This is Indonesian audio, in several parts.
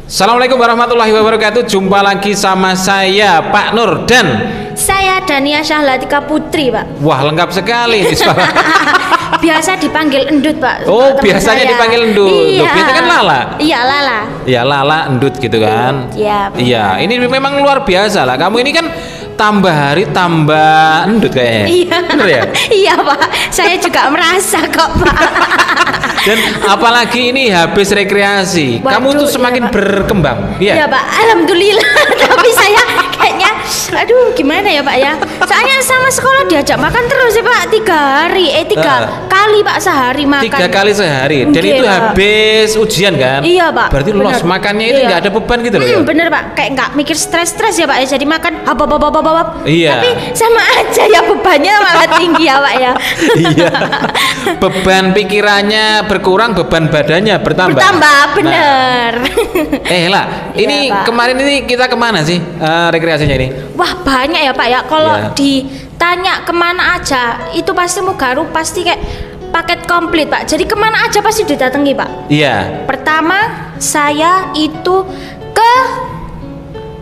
Assalamualaikum warahmatullahi wabarakatuh. Jumpa lagi sama saya Pak Nur dan saya Dania Syahlatika Putri, Pak. wah, lengkap sekali nih suara. Biasa dipanggil Endut, Pak. Oh, teman biasanya saya. dipanggil Endut. Iya. Loh, biasanya kan Lala. Iya, Lala. Ya Lala Endut gitu kan. Iya. Iya, ini memang luar biasa lah. Kamu ini kan tambah hari tambah endut kayaknya. Iya. Bener ya? Iya, Pak. Saya juga merasa kok, Pak. Dan apalagi ini habis rekreasi, Waduh, kamu tuh semakin iya, Pak. berkembang. Iya, Pak. Alhamdulillah. Tapi saya kayaknya aduh, gimana ya, Pak ya? Soalnya sama sekolah diajak makan terus ya, Pak. 3 kali, Pak, sehari makan. 3 kali sehari. Dan Oke, itu Pak. habis ujian kan? Iya, Pak. Berarti los Bener. makannya itu Iya. nggak ada beban gitu loh ya? Bener, Pak. Kayak nggak mikir stres-stres ya, Pak ya. Jadi makan hap. Iya. Tapi sama aja ya, bebannya malah tinggi ya, Pak ya. Iya. Beban pikirannya berkurang, beban badannya bertambah. Bertambah, bener. Lah, ini Iya, Pak. kemarin ini kita kemana sih rekreasinya ini? Wah, banyak ya, Pak ya. Kalau Iya. ditanya kemana aja, itu pasti Mugaru pasti kayak paket komplit, Pak. Jadi kemana aja pasti didatangi, Pak. Iya. Pertama, saya itu ke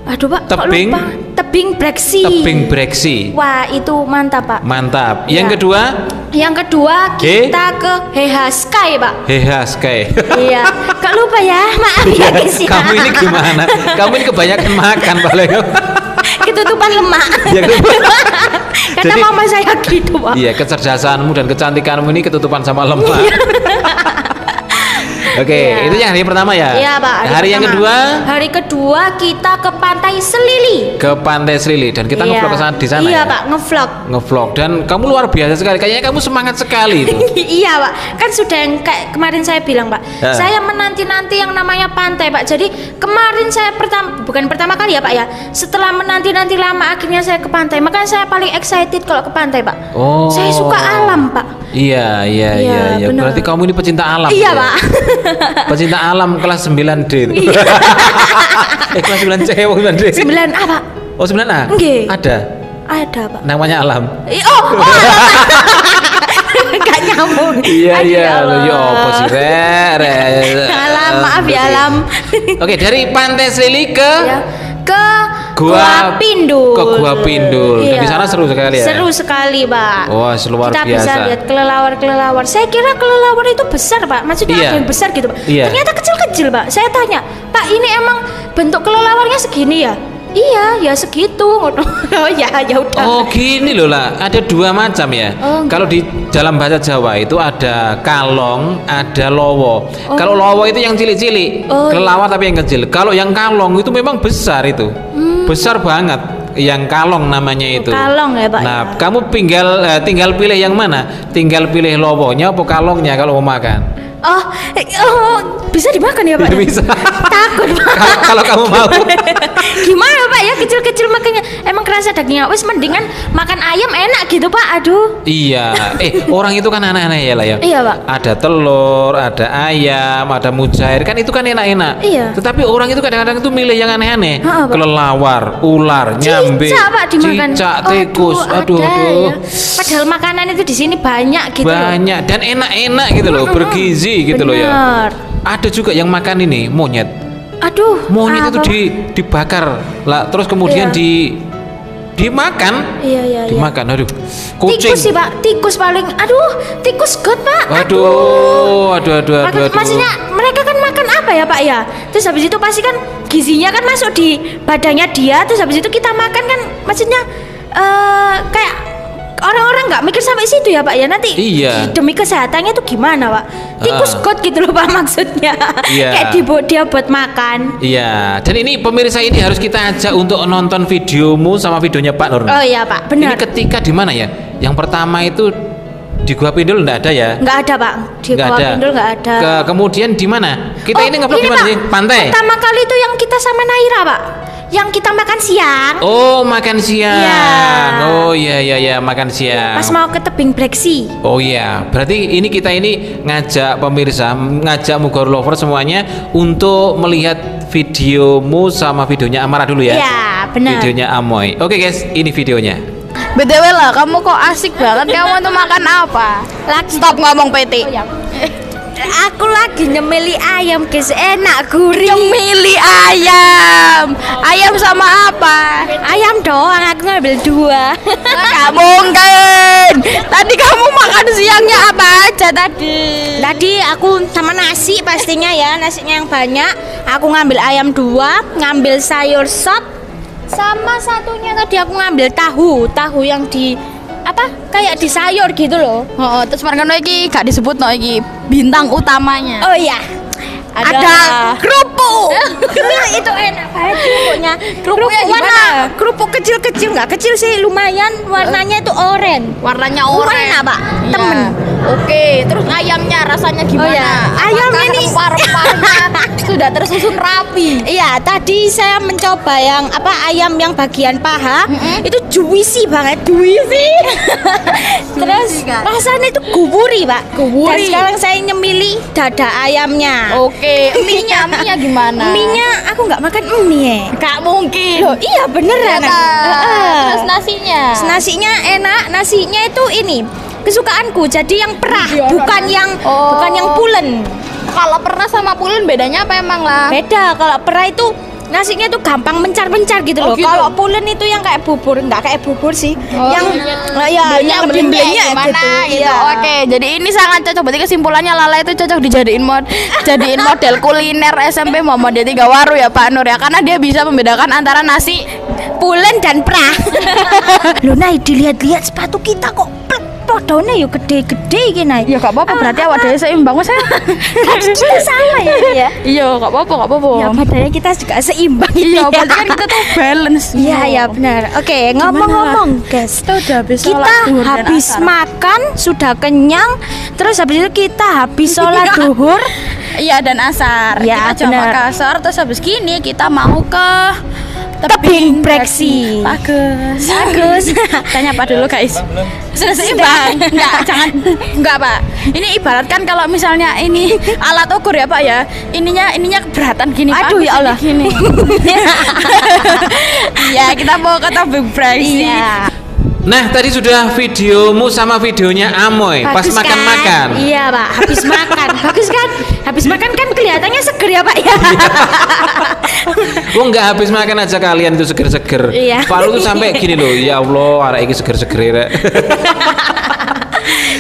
aduh, Pak, kok Tebing. lupa. Tebing Breksi. Tebing Breksi. Wah, itu mantap, Pak. Mantap. Iya. Yang kedua, Yang kedua kita ke Heha Sky, Pak. Heha Sky. Iya, gak lupa ya, maaf ya guys ya. Kamu ini gimana? Kamu ini kebanyakan makan paling. Ketutupan lemak. Ya, Kata Jadi- mama saya gitu, Pak. Iya, kecerdasanmu dan kecantikanmu ini ketutupan sama lemak. Oke, Iya. itu yang hari pertama ya. Iya, Pak. Hari yang pertama. kedua Hari kedua kita ke Pantai Selili. ke Pantai Selili dan kita Iya. ngevlog ke sana di sana Iya, ya. Pak, ngevlog. Ngevlog dan kamu luar biasa sekali. Kayaknya kamu semangat sekali itu. Iya, Pak. Kan sudah yang kayak kemarin saya bilang, Pak. Ya. Saya menanti-nanti yang namanya pantai, Pak. Jadi kemarin saya bukan pertama kali ya, Pak ya. Setelah menanti-nanti lama akhirnya saya ke pantai. Makanya saya paling excited kalau ke pantai, Pak. Oh. Saya suka alam, Pak. Iya. Iya, benar. Berarti kamu ini pecinta alam. Iya, ya? Pak. Pecinta alam kelas 9D. Iya. Kelas 9C, 9D. 9 apa? Oh, 9A. Nggih. Ada. Ada, Pak. Namanya alam. Oh. Gak nyambung. Iya, Aduh, iya. ya Loh, Allah. ya apa sih, Alam, maaf ya, alam. Oke, dari Pantai Selili ke Ya. Ke Gua Pindul. Ke Gua Pindul. Dan Iya. di sana seru sekali ya. Seru sekali, Pak. Wah, luar Kita biasa. bisa lihat kelelawar. Saya kira kelelawar itu besar, Pak. Maksudnya Iya. ada yang besar gitu, Pak. Iya. Ternyata kecil-kecil, Pak. Saya tanya, Pak, ini emang bentuk kelelawarnya segini ya? Iya, ya segitu. Oh ya, ya udah. Oh, gini loh lah. Ada 2 macam ya. Oh, Kalau di dalam bahasa Jawa itu ada kalong, ada lowo. Kalau lowo itu yang cilik-cilik, Oh, kelelawar tapi yang kecil. Kalau yang kalong itu memang besar itu. Besar banget. Yang kalong namanya itu. Kalong ya, Pak. Nah, kamu tinggal pilih yang mana? Tinggal pilih lowonya apa kalongnya kalau mau makan. Oh, bisa dimakan ya, Pak? Tidak bisa. Takut, Pak. Kalau kamu mau. Gimana, Pak ya, kecil-kecil makanya emang kerasa dagingnya. Wes mendingan makan ayam enak gitu, Pak. Aduh. Iya, orang itu kan aneh-aneh ya lah ya. Iya, Pak. Ada telur, ada ayam, ada mujair, kan itu kan enak-enak. Iya. Tetapi orang itu kadang-kadang itu milih yang aneh-aneh. Ha, Pak. Kelelawar, ular, nyambe, Cicak, Pak, dimakan. cicak, tikus, aduh. ada ya. Padahal makanan itu di sini banyak gitu. loh. Banyak dan enak-enak gitu loh, bergizi gitu loh ya. Bener. Ada juga yang makan ini monyet. Aduh. Monyet apa, itu dibakar lah, terus kemudian Iya. dimakan. Iya. Dimakan, aduh. Kucing. Tikus sih, Pak. Tikus paling. Aduh, tikus god, Pak. Aduh. Maksudnya mereka kan makan apa ya, Pak ya? Terus habis itu pasti kan gizinya kan masuk di badannya dia. Terus habis itu kita makan kan, maksudnya kayak orang-orang nggak mikir sampai situ ya, Pak ya. Nanti Iya. demi kesehatannya tuh gimana, Pak? Tikus god gitu loh, Pak, maksudnya. Iya. Kayak dia buat makan. Iya, dan ini pemirsa ini harus kita ajak untuk nonton videomu sama videonya Pak Nur. Oh iya, Pak, Ini benar. ketika di mana ya? Yang pertama itu di Gua Pindul enggak ada ya? Nggak ada, Pak. Di Nggak Gua ada. Pindul nggak ada. Kemudian di mana? Kita ini ngeblok di mana Pak. sih? Pantai. Pertama kali itu yang kita sama Naira, Pak. Yang kita makan siang. Oh, makan siang. Iya. Oh iya, makan siang. Pas mau ke tebing Breksi. Oh iya, berarti ini kita ini ngajak pemirsa, ngajak Mugor Lover semuanya untuk melihat videomu sama videonya Amara dulu ya. Iya, benar. Videonya Amoy. Oke guys, ini videonya. BTW lah, kamu kok asik banget. Kamu tuh makan apa? Stop ngomong PT. Aku lagi nyemili ayam, guys. Enak, gurih. Nyemili ayam sama apa? Ayam doang, aku ngambil 2. Nggak mungkin. Tadi kamu makan siangnya apa aja tadi? Tadi aku sama nasi pastinya ya, nasinya yang banyak. Aku ngambil ayam 2, ngambil sayur sop, sama satunya tadi aku ngambil tahu yang di apa? Kayak di sayur gitu loh. Oh, terus mereka iki gak disebut no iki bintang utamanya. Oh iya. Ada kerupuk. Itu enak banget kerupuknya. Kerupuknya warna gimana? kerupuk kecil-kecil, nggak kecil sih, lumayan. Warnanya itu oranye. Warnanya oranye. Enak, Pak. Iya. Temen. Oke, terus ayamnya rasanya gimana? Oh, iya. Ayamnya Apakah nih rempah-rempahnya sudah tersusun rapi. Iya, tadi saya mencoba yang apa ayam yang bagian paha, itu juicy banget, juicy. Terus kan? rasanya itu guburi, Pak. Guburi. Dan sekarang saya nyemili dada ayamnya. Oke, mie-nya gimana? Mie-nya aku nggak makan mie. Gak mungkin. Loh, iya beneran. Ternyata. Heeh. Terus nasinya. Nasinya enak, nasinya itu ini kesukaanku. Jadi yang perah, Iya, bukan yang bukan yang pulen. Kalau pernah sama pulen bedanya apa emang lah? Beda, kalau perah itu nasinya tuh gampang mencar-mencar gitu Oh, loh. gitu. Kalau pulen itu yang kayak bubur, nggak kayak bubur sih. Oh, yang iya. yang Belinya belinya gimana gitu. gitu. Iya. Oke, jadi ini sangat cocok. Berarti kesimpulannya Lala itu cocok dijadiin jadiin model kuliner SMP Muhammadiyah 3 Waru ya Pak Nur ya, karena dia bisa membedakan antara nasi. Pulen dan perah. Loh, Nay, dilihat-lihat sepatu kita kok podone yuk gede-gede gini. Ya gak apa-apa, berarti awak dhewe seimbang Mas. Tadi kita sama ya. Iya. Iya, gak apa-apa. Ya badannya kita juga seimbang. Iya, berarti kan kita tuh balance. Iya, ya benar. Oke, ngomong-ngomong, guys. Kita udah habis Kita sholat duhur dan habis asar. makan, sudah kenyang, terus habis itu kita habis sholat duhur. Iya, dan asar. Ya, Kita coba benar. ke asar, terus habis gini kita mau ke Tebing Breksi. Bagus. Bagus. Tanya Pak dulu guys. Sudah seimbang? Enggak Pak. Ini ibaratkan kalau misalnya ini alat ukur ya Pak ya. Ininya keberatan gini Pak. Aduh, ya Allah. Gini. Iya, kita mau ke Tebing Breksi. Iya. Nah, tadi sudah videomu sama videonya Amoy pas Bagus makan-makan. kan? Iya, Pak. Habis makan. Bagus kan? Habis makan kan kelihatannya seger ya, Pak ya. Gua nggak habis makan aja kalian itu seger-seger. Iya. Pak Lu tuh sampai gini loh, ya Allah, arek iki seger-seger rek.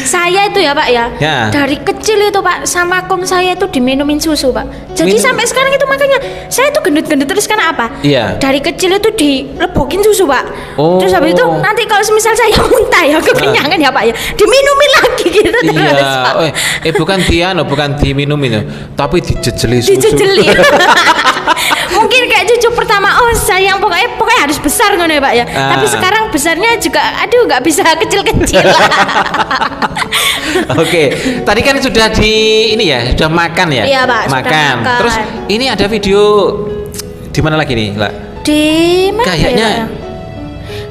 Saya itu ya, Pak ya. Ya. Dari kecil itu, Pak, sama kong saya itu diminumin susu, Pak. Jadi Minum. sampai sekarang itu makanya saya itu gendut-gendut terus karena apa? Iya. Dari kecil itu dilebokin susu, Pak. Oh. Terus habis itu nanti kalau misal saya muntah ya kekenyangan ya, Pak ya. Diminumin lagi gitu terus, Pak. Iya, bukan bukan diminum itu, tapi dijejeli susu. Dijejeli. Mungkin kayak cucu pertama, oh sayang pokoknya harus besar ngono ya, Pak ya. Tapi sekarang besarnya juga aduh nggak bisa kecil-kecil. Oke, tadi kan sudah sudah makan ya? Iya, Pak, sudah makan. Terus ini ada video di mana lagi nih, Lah? Di mana Kayaknya ya?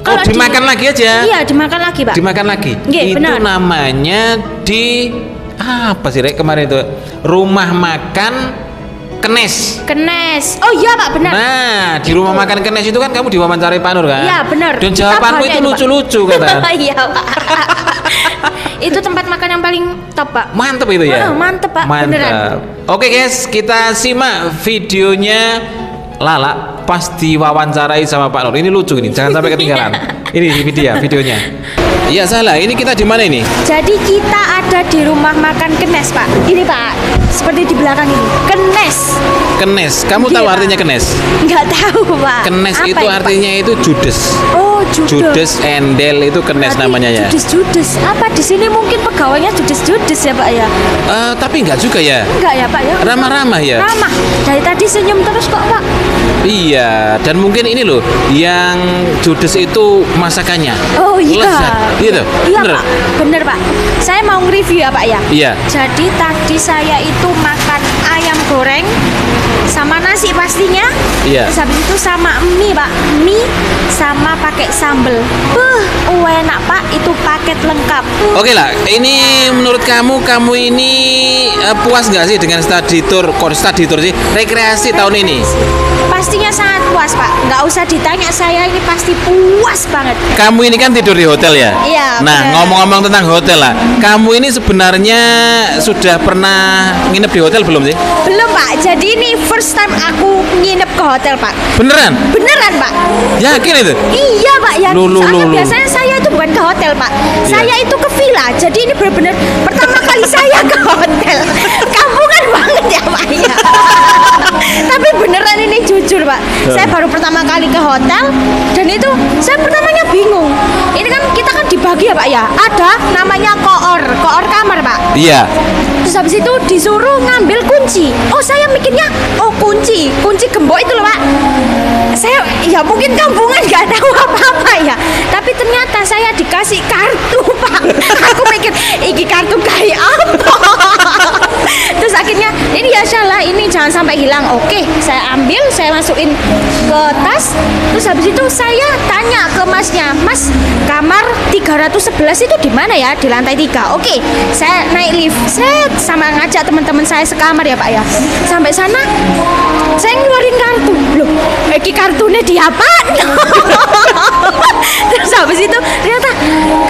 Oh, dimakan lagi aja. Iya, dimakan lagi, Pak. Dimakan lagi. Nggih, Itu benar. namanya di apa sih, Rek, kemarin itu? Rumah makan Kenes. Kenes. Oh iya, Pak, benar. Nah, di rumah makan Kenes itu kan kamu diwawancarai Pak Nur kan? Iya, benar. Dan Kita jawabanmu banyak itu Pak. lucu-lucu kata. Iya, Pak. Itu tempat makan yang paling top, Pak. Mantep itu ya? Mantep, Pak. Mantep. Beneran. Oke guys, kita simak videonya Lala pas diwawancarai sama Pak Nur. Ini lucu ini, jangan sampai ketinggalan. Ini videonya. Iya salah, ini kita di mana ini? Jadi kita ada di rumah makan Kenes, Pak. Ini, Pak. Seperti di belakang ini. Kenes. Kenes. Kamu Iya, tahu Pak. artinya Kenes? Nggak tahu, Pak. Kenes Apa itu Pak? artinya itu judes. Oh, Judes endel itu Kenes Berarti namanya ya. Judes. Apa di sini mungkin pegawainya judes ya, Pak ya? Tapi enggak juga ya. Enggak ya, Pak ya? Ramah-ramah ya. Ramah. Dari tadi senyum terus kok, Pak. Iya, dan mungkin ini loh yang judes itu masakannya. Oh iya. Lezat. Gitu. Iya, Bener? Pak. Bener, Pak. Saya mau nge-review ya, Pak ya. Iya. Jadi tadi saya itu makan ayam goreng sama nasi pastinya. Iya. Terus habis itu sama mie, Pak. Mie sama pakai sambel. Enak, Pak. Itu paket lengkap. Oke lah, ini menurut kamu ini puas nggak sih dengan study tour? Kok study tour sih? Rekreasi tahun ini? pastinya sangat puas Pak. Nggak usah ditanya, saya ini pasti puas banget. Kamu ini kan tidur di hotel ya? Iya, Nah, bener. ngomong-ngomong tentang hotel lah, kamu ini sebenarnya sudah pernah nginep di hotel belum sih? Belum Pak, jadi ini first time aku nginep ke hotel Pak. Beneran? Beneran Pak? Yakin itu? Iya Pak, ya. Lu. Soalnya biasanya saya itu bukan ke hotel Pak. Iya. Saya itu ke villa. Jadi ini benar-benar pertama kali saya ke hotel. Kampungan banget ya Pak ya. Tapi beneran ini jujur Pak. Saya baru pertama kali ke hotel dan itu saya pertamanya bingung. Ini kan kita kan dibagi ya Pak ya. Ada namanya koor kamar Pak. Iya. Terus habis itu disuruh ngambil kunci. Oh saya mikirnya, oh kunci gembok itu loh Pak. Saya ya mungkin kampungan nggak tahu apa-apa ya. Tapi ternyata saya dikasih kartu Pak. Aku mikir, iki kartu kayak apa? Terus akhirnya ini ya salah, ini jangan sampai hilang. Oke, saya ambil, saya masukin ke tas. Terus habis itu saya tanya ke masnya, Mas, kamar 311 itu di mana ya? Di lantai 3. Oke, saya naik lift. Saya sama ngajak teman-teman saya sekamar ya Pak ya. Sampai sana saya ngeluarin kartu. Loh, iki kartunya diapaan? Terus habis itu ternyata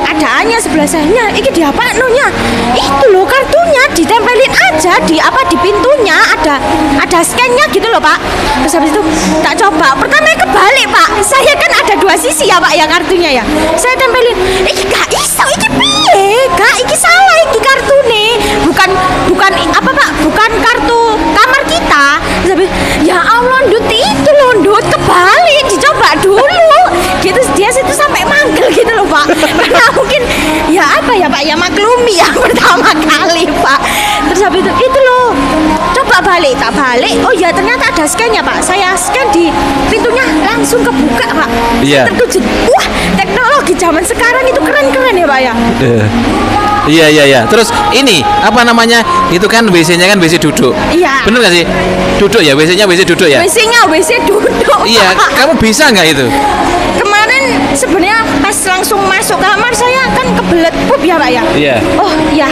adaannya sebelah saya, iki diapaan nonya? Itu loh kartunya, ditempelin aja di di pintunya, ada scan-nya gitu loh Pak. Terus habis itu tak coba, pertama kebalik Pak. Saya kan ada dua sisi ya Pak ya kartunya ya. Saya tempelin, iki gak iso, iki piye? Gak, iki salah iki kartune. Bukan apa Pak? Bukan kartu kamar kita. Terus habis, ya Allah Ndut, itu loh Ndut, kebalik, dicoba dulu. Gitu dia situ sampai manggil gitu loh Pak. Karena mungkin ya apa ya Pak ya, maklumi ya pertama kali Pak. Terus habis itu loh, coba balik, tak balik. Oh ya ternyata ada scan-nya Pak. Saya scan di pintunya langsung kebuka Pak. Iya. Saya terkejut. Wah, teknologi zaman sekarang itu keren-keren ya Pak ya. Iya. Terus ini apa namanya? Itu kan WC-nya kan WC duduk. Iya. Bener gak sih? Duduk ya, WC-nya WC duduk ya? WC-nya WC duduk. Iya, Pak. kamu bisa nggak itu? Kemarin sebenarnya pas langsung masuk kamar saya kan kebelet pup ya Pak ya. Iya. Oh iya.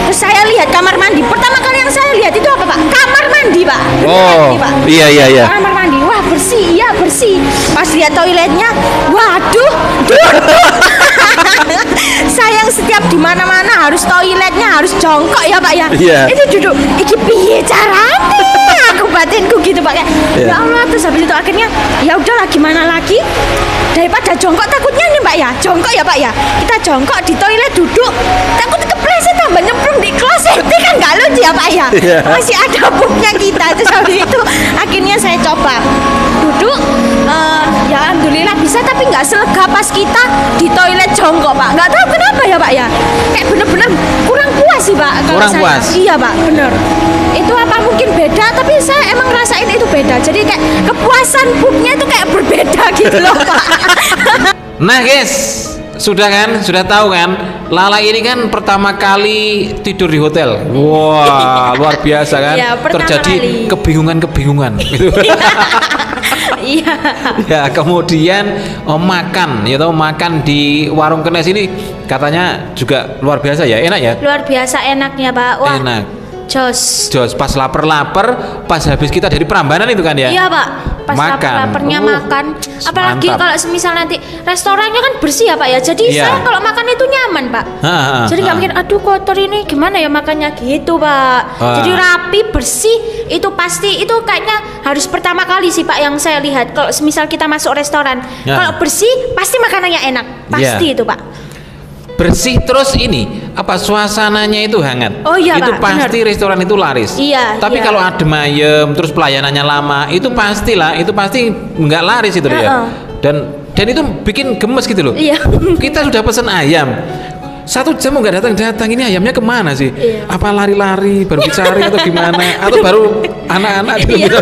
Terus saya lihat kamar mandi. Pertama kali yang saya lihat itu apa Pak? Kamar mandi Pak. Beneran Oh, ini, Pak. iya. Kamar mandi. Wah bersih, iya bersih. Pas lihat toiletnya, waduh, duduk. Sayang setiap di mana-mana harus toiletnya harus jongkok ya Pak ya. Iya. Itu duduk. Iki piye caranya? Aku batinku gitu Pak. Iya. Ya Allah, terus habis itu akhirnya ya udahlah gimana lagi? Daripada jongkok takutnya nih Mbak ya. Jongkok ya Pak ya. Kita jongkok di toilet duduk. Takut kepleset tambah nyemplung di kloset kan nggak lucu ya Pak ya. Iya. Masih ada pupnya kita. Terus habis itu akhirnya saya coba duduk. Ya alhamdulillah bisa, tapi nggak selega pas kita di toilet jongkok Pak. Nggak tahu kenapa ya Pak ya. Kayak bener-bener kurang puas sih Pak. Kalau Kurang saya. puas? Iya Pak, bener. Itu apa mungkin beda, tapi saya emang ngerasain itu beda. Jadi kayak kepuasan pupnya itu kayak berbeda gitu loh Pak. Nah guys, sudah tahu kan? Lala ini kan pertama kali tidur di hotel. Wah, luar biasa kan? Iya, pertama Terjadi kali. kebingungan gitu. Iya. Ya, kemudian makan, ya tahu makan di warung Kenes ini katanya juga luar biasa ya, enak ya? Luar biasa enaknya Pak. Wah. Enak. Jos. Pas lapar, pas habis kita dari Prambanan itu kan ya? Iya Pak. Pas Makan. lapar-laparnya makan. Apalagi mantap. kalau semisal nanti restorannya kan bersih ya Pak ya. Jadi Iya. saya kalau makan itu nyaman Pak. Jadi nggak mikir aduh kotor ini gimana ya makannya gitu Pak. Wah. Jadi rapi bersih itu pasti itu kayaknya harus pertama kali sih Pak yang saya lihat kalau semisal kita masuk restoran. Ya. Kalau bersih pasti makanannya enak. Pasti Iya. itu Pak. Bersih terus ini apa suasananya itu hangat. Oh iya, itu Pak, pasti restoran itu laris. Iya, Tapi iya. kalau adem ayem terus pelayanannya lama itu pastilah, itu pasti nggak laris itu ya. Dan itu bikin gemes gitu loh. Iya. Kita sudah pesen ayam 1 jam nggak datang, ini ayamnya kemana sih? Iya. Apa lari-lari baru dicari atau gimana? Atau baru anak-anak dulu Iya. gitu.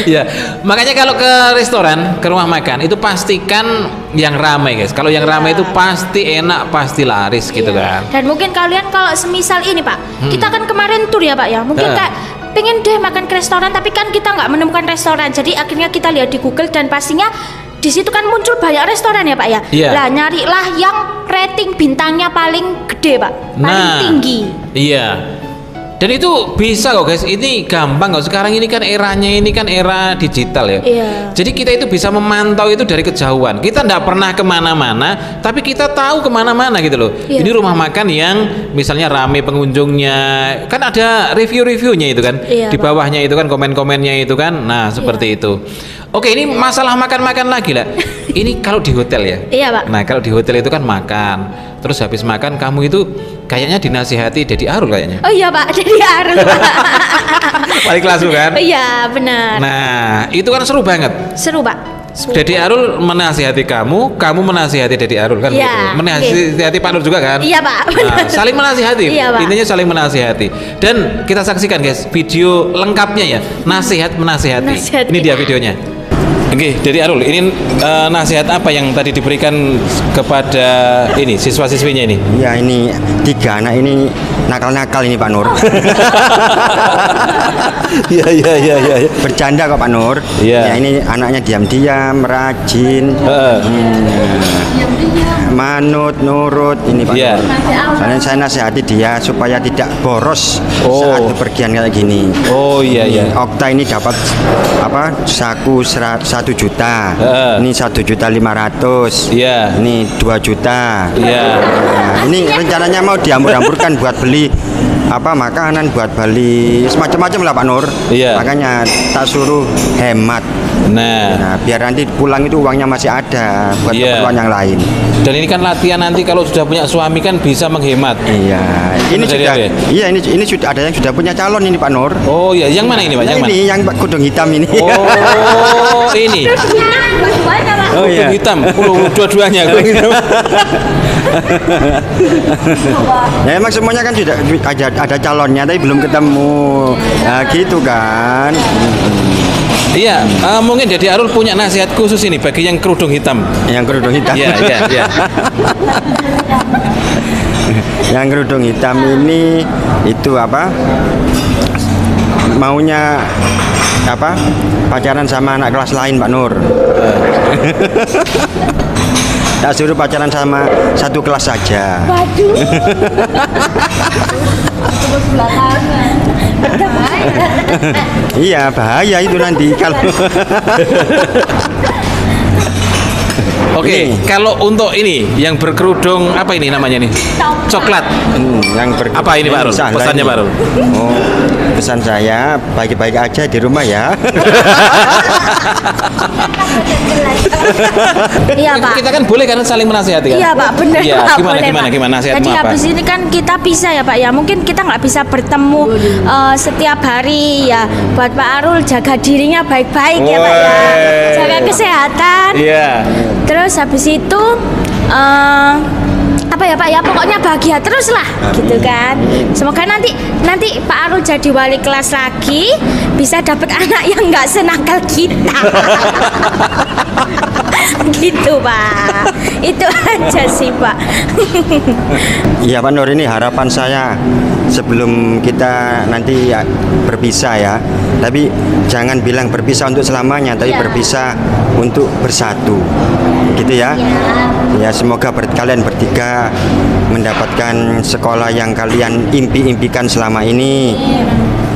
Ya, makanya kalau ke restoran, ke rumah makan itu pastikan yang ramai guys. Kalau yang ramai itu pasti enak, pasti laris gitu kan. Dan mungkin kalian kalau semisal ini Pak, kita kan kemarin tur ya Pak ya, mungkin kayak pengen deh makan ke restoran, tapi kan kita nggak menemukan restoran. Jadi akhirnya kita lihat di Google dan pastinya di situ kan muncul banyak restoran ya Pak ya. Iya. Lah nyarilah yang rating bintangnya paling gede Pak, paling tinggi. Iya. Dan itu bisa kok guys, ini gampang kok. Sekarang ini kan eranya ini kan era digital ya. Iya. Jadi kita itu bisa memantau itu dari kejauhan. Kita tidak pernah kemana-mana, tapi kita tahu kemana-mana gitu loh. Iya. Ini rumah makan yang misalnya rame pengunjungnya, kan ada review-reviewnya itu kan. Iya, Di bawahnya itu kan komen-komennya itu kan. Nah seperti itu. Oke, ini masalah makan-makan lagi lah. Ini kalau di hotel ya. Iya, Pak. Nah kalau di hotel itu kan makan, terus habis makan kamu itu kayaknya dinasihati Deddy Arul kayaknya. Oh iya Pak, jadi harus Pak. Balik kelas kan? Iya benar. Nah itu kan seru banget. Seru Pak. Seru. Deddy Arul menasihati kamu, kamu menasihati Deddy Arul kan Iya, gitu. Menasihati Pak Nur juga kan? Iya Pak. Nah, saling menasihati. Iya, Pak. Intinya saling menasihati. Dan kita saksikan guys video lengkapnya ya, nasihat menasihati. Nasihati. Ini dia videonya. Oke, Deddy Arul, ini nasihat apa yang tadi diberikan kepada ini siswa-siswinya ini? Ya ini 3 anak ini nakal-nakal ini Pak Nur. Iya. Bercanda kok Pak Nur. Iya. Ya ini anaknya diam-diam, rajin, manut, nurut ini Pak Iya. Nur. Soalnya saya nasihati dia supaya tidak boros Oh. saat bepergian kayak gini. Oh iya. Okta ini dapat apa saku 1 juta, ini 1.500.000, Iya. ini 2 juta. Iya. Nah, ini rencananya mau diambur-amburkan buat beli apa makanan, buat beli semacam-macam lah Pak Nur. Iya. Makanya tak suruh hemat. Nah, Nah, biar nanti pulang itu uangnya masih ada buat Iya. keperluan yang lain. dan ini kan latihan nanti kalau sudah punya suami kan bisa menghemat. Iya. Ini Benar, sudah. ya? Iya, ini sudah ada yang sudah punya calon ini Pak Nur. Oh iya, yang mana ini Pak? Yang Nah, mana? ini yang kudung hitam ini. Oh ini. Oh, iya. Kudung hitam. Dua-duanya. Kudung hitam. Ya emang semuanya kan sudah ada calonnya tapi belum ketemu. Nah, gitu kan. Iya, mungkin Deddy Arul punya nasihat khusus ini bagi yang kerudung hitam. Yang kerudung hitam. Iya. Yang kerudung hitam ini itu apa? Maunya apa? Pacaran sama anak kelas lain Pak Nur. Tak suruh pacaran sama satu kelas saja. Waduh. Iya bahaya itu nanti kalau. Oke, kalau untuk ini yang berkerudung apa ini namanya nih? Coklat. Yang Apa ini, Pak Arul? Sahla Pesannya, ini. Pak Arul? Oh, pesan saya baik-baik aja di rumah ya. Iya Pak. Kita kan boleh kan saling menasihati kan? Iya Pak, benar Iya, Pak. gimana boleh, Pak. gimana nasihatmu Jadi apa? habis ini kan kita bisa ya Pak ya. Mungkin kita nggak bisa bertemu setiap hari ya. Buat Pak Arul jaga dirinya baik-baik ya Pak ya. Woi. Jaga kesehatan. Iya. Terus habis itu apa ya Pak ya, pokoknya bahagia terus lah gitu kan. Semoga nanti Pak Arul jadi wali kelas lagi, bisa dapat anak yang nggak senakal kita. Gitu Pak, itu aja sih Pak. Iya Pak Nur, ini harapan saya sebelum kita nanti ya, berpisah ya. Tapi jangan bilang berpisah untuk selamanya, tapi Iya. berpisah untuk bersatu. Gitu ya. Ya semoga kalian bertiga mendapatkan sekolah yang kalian impi-impikan selama ini.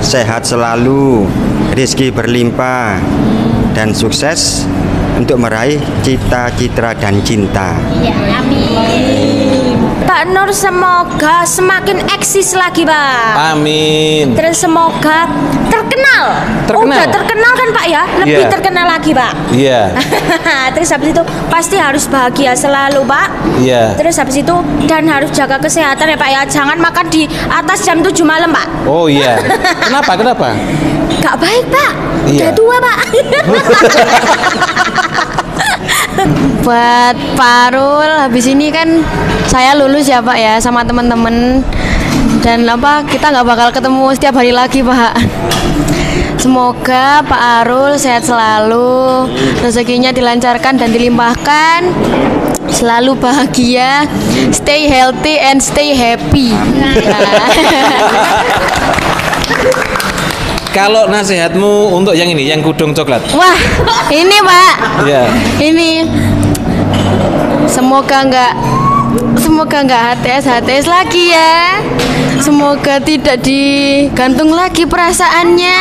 Sehat selalu, rezeki berlimpah dan sukses untuk meraih cita-cita dan cinta. Pak Nur semoga semakin eksis lagi Pak. Amin. Terus semoga terkenal. Terkenal. Udah terkenal kan Pak ya? Lebih Iya. terkenal lagi Pak. Iya. Terus habis itu pasti harus bahagia selalu Pak. Iya. Terus habis itu dan harus jaga kesehatan ya Pak ya. Jangan makan di atas jam 7 malam Pak. Oh iya. Kenapa? Gak baik Pak. Iya. Udah tua Pak. Buat Pak Arul, habis ini kan saya lulus ya Pak ya sama teman-teman, dan kita nggak bakal ketemu setiap hari lagi Pak. Semoga Pak Arul sehat selalu, rezekinya dilancarkan dan dilimpahkan, selalu bahagia, stay healthy and stay happy. Kalau nasihatmu untuk yang ini, yang kudung coklat. Wah, ini Pak. Iya. Ini semoga nggak semoga nggak HTS lagi ya. Semoga tidak digantung lagi perasaannya.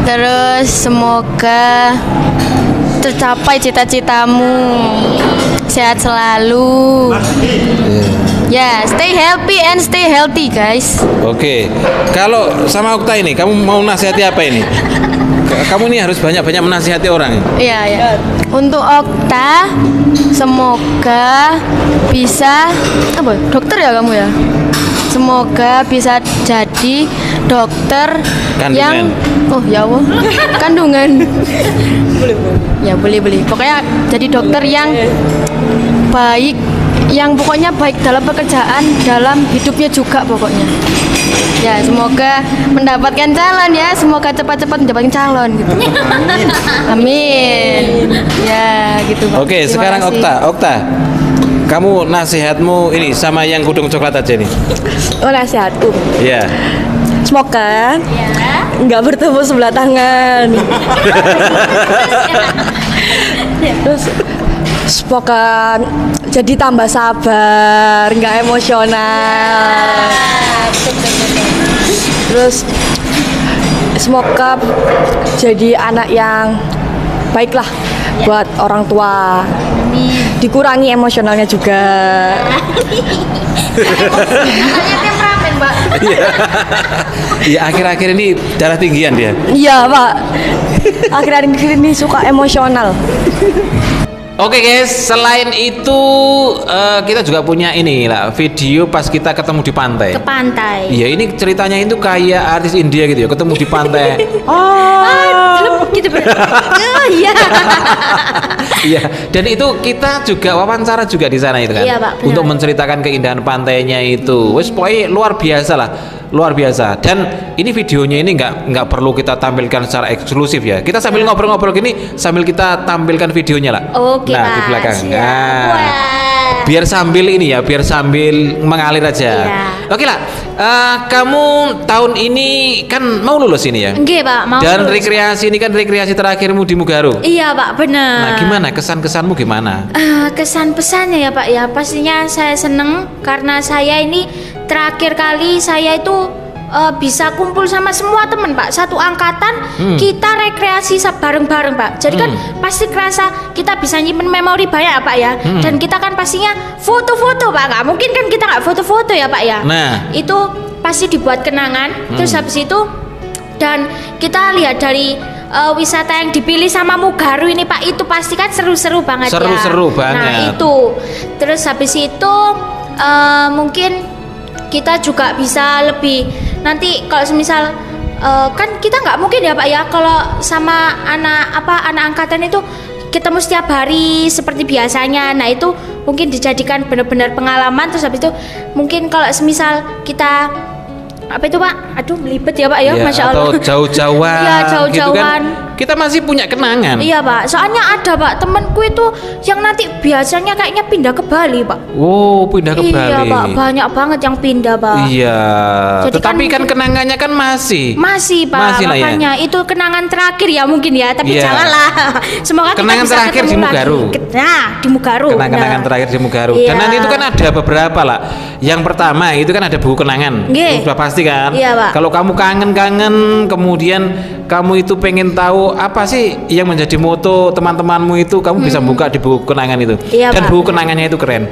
Terus semoga tercapai cita-citamu. Sehat selalu. Ya, stay happy and stay healthy, guys. Oke. Kalau sama Okta ini, kamu mau nasihati apa ini? Kamu ini harus banyak-banyak menasihati orang. Iya, ya. Untuk Okta, semoga bisa apa? Dokter ya kamu ya? Semoga bisa jadi dokter Kandungan. yang ya Allah, kandungan. Ya boleh. Pokoknya jadi dokter yang baik, yang pokoknya baik dalam pekerjaan, dalam hidupnya juga pokoknya. Ya, semoga mendapatkan calon ya, semoga cepat-cepat mendapatkan calon gitu. Amin. Ya, gitu Pak. Oke, Terima sekarang kasih. Okta. Kamu nasihatmu ini sama yang kudung coklat aja nih. Oh, nasihatku. Iya. Semoga nggak bertemu sebelah tangan. Terus semoga jadi tambah sabar, nggak emosional. Terus semoga jadi anak yang baiklah buat orang tua. Dikurangi emosionalnya juga. Anaknya temperamen, Mbak. Iya, akhir-akhir ini darah tinggian dia. Iya, Pak. Akhir-akhir ini suka emosional. Oke guys, selain itu kita juga punya ini lah video pas kita ketemu di pantai. Ke pantai. Iya, ini ceritanya itu kayak artis India gitu ya, ketemu di pantai. Gitu oh iya. Iya, dan itu kita juga wawancara juga di sana itu kan. Iya, Pak, benar. Untuk menceritakan keindahan pantainya itu. Wes pokoknya luar biasa lah. Luar biasa. Dan ini videonya ini nggak perlu kita tampilkan secara eksklusif ya. Kita sambil ngobrol-ngobrol gini sambil kita tampilkan videonya lah. Oke, nah, Pak. di belakang. Siap. Nah, Wah. biar sambil ini ya, biar sambil mengalir aja. Iya. Oke lah. Kamu tahun ini kan mau lulus ini ya? Nggih, Pak, mau. Dan lulus. rekreasi ini kan rekreasi terakhirmu di Mugaru. Iya, Pak, benar. Nah, gimana kesan-kesanmu gimana? Kesan pesannya ya Pak ya, pastinya saya seneng karena saya ini terakhir kali saya itu bisa kumpul sama semua teman Pak, satu angkatan. Kita rekreasi bareng-bareng Pak, jadi kan pasti kerasa kita bisa nyimpen memori banyak Pak ya. Dan kita kan pastinya foto-foto Pak, nggak mungkin kan kita nggak foto-foto ya Pak ya. Nah, itu pasti dibuat kenangan. Terus habis itu dan kita lihat dari wisata yang dipilih sama Mugaru ini Pak, itu pasti kan seru-seru banget ya. Seru-seru banget. Nah itu, terus habis itu mungkin kita juga bisa lebih nanti kalau semisal kan kita nggak mungkin ya Pak ya kalau sama anak angkatan itu ketemu setiap hari seperti biasanya. Nah itu mungkin dijadikan benar-benar pengalaman. Terus habis itu mungkin kalau semisal kita apa itu Pak? Aduh melibet ya Pak ya, ya, Masya atau Allah. jauh-jauhan. Iya, gitu jauh-jauhan. kan. Kita masih punya kenangan. Iya Pak, soalnya ada Pak temanku itu yang nanti biasanya kayaknya pindah ke Bali Pak. Oh, pindah ke Bali. Iya Pak, banyak banget yang pindah Pak. Iya. Jadi Tetapi kan mungkin- kenangannya kan masih. Masih Pak, Masih lah ya. makanya itu kenangan terakhir ya mungkin ya, tapi Iya. janganlah. Semoga Kenangan kita bisa terakhir di ketemu Mugaru. lagi. Nah, di Mugaru. Kenangan Nah. terakhir di Mugaru. Iya. Dan nanti itu kan ada beberapa lah. Yang pertama itu kan ada buku kenangan. Nggih. Itu sudah pasti kan. Iya, Pak. Kalau kamu kangen-kangen, kemudian kamu itu pengen tahu apa sih yang menjadi moto teman-temanmu itu, kamu bisa buka di buku kenangan itu. Iya, Dan Pak. buku kenangannya itu keren.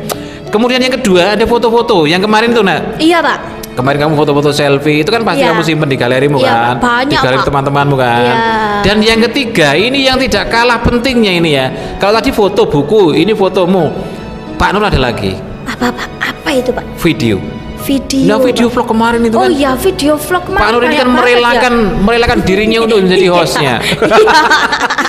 Kemudian yang kedua ada foto-foto. Yang kemarin tuh, Nak. Iya Pak. Kemarin kamu foto-foto selfie itu kan pasti Iya. kamu simpen di galerimu Iya, kan, Pak. Banyak, di galeri Pak. teman-temanmu kan. Iya. Dan yang ketiga ini yang tidak kalah pentingnya ini ya. Kalau tadi foto buku, ini fotomu. Pak Nur ada lagi Apa Pak? Apa itu Pak? video. Video. Nah video Pak. vlog kemarin itu Oh kan. iya, video vlog kemarin. Pak Nur ini kan banyak banget ya. merelakan dirinya untuk menjadi hostnya. Iya.